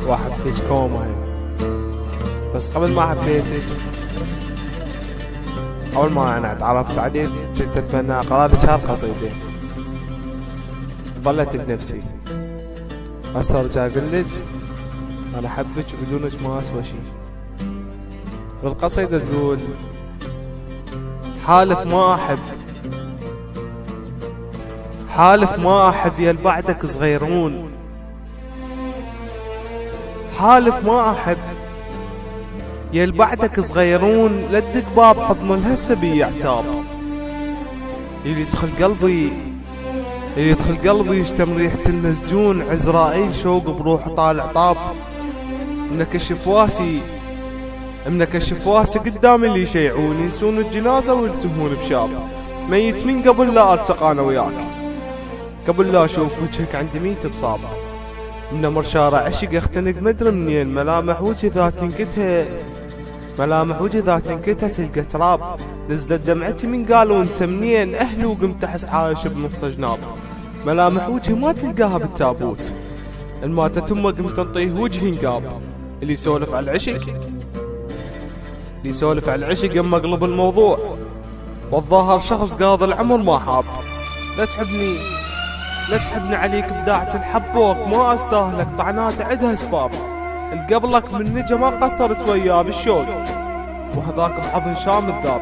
واحبك كوما. بس قبل ما حبيتك، اول ما انا تعرفت عليك كنت اتمنى اقرا لك هالقصيدة، ظلت بنفسي. هسه ارجع اقول لك انا احبك بدونك ما اسوى شي. بالقصيدة تقول: حالف ما احب، حالف ما احب يا بعدك صغيرون، حالف ما احب يا بعدك صغيرون، لدك باب حضن الهسه بيعتاب. اللي يدخل قلبي، اللي يدخل قلبي يشتم ريحة المسجون، عزرائيل شوق بروح طالع طاب. منكشف واسي، منكشف واسي قدام اللي يشيعون، ينسون الجنازة ويلتهون بشاب. ميت من قبل لا التقى انا وياك، قبل لا اشوف وجهك عندي ميت بصاب. من امر شارع عشق اختنق مدري منين، ملامح وجه ذات انكتها، ملامح وجه ذات انكتها تلقى تراب. نزلت دمعتي من قالوا انت منين، اهلي وقمت احس عايش بنص جناب. ملامح وجهي ما تلقاها بالتابوت، الماتت امه قمت انطيه وجهي انقاب. اللي يسولف على العشق، اللي يسولف على العشق اما اقلب الموضوع، والظاهر شخص قاضي العمر ما حاب. لا تحبني، لا تحبني عليك بداعة الحبوك، ما استاهلك طعنات عدها اسباب. القبلك من نجا ما قصرت وياه بالشوق، وهذاك بحضن شام الذاب.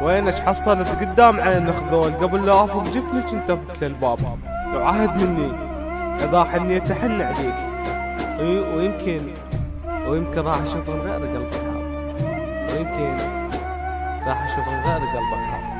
وينك حصلت قدام عين خذول، قبل لا افك جفنك انت فكت الباب. لو عهد مني اذا حنيت احن عليك، ويمكن راح اشوف من غير قلبك حاب، ويمكن راح اشوف من غير قلبك حاب.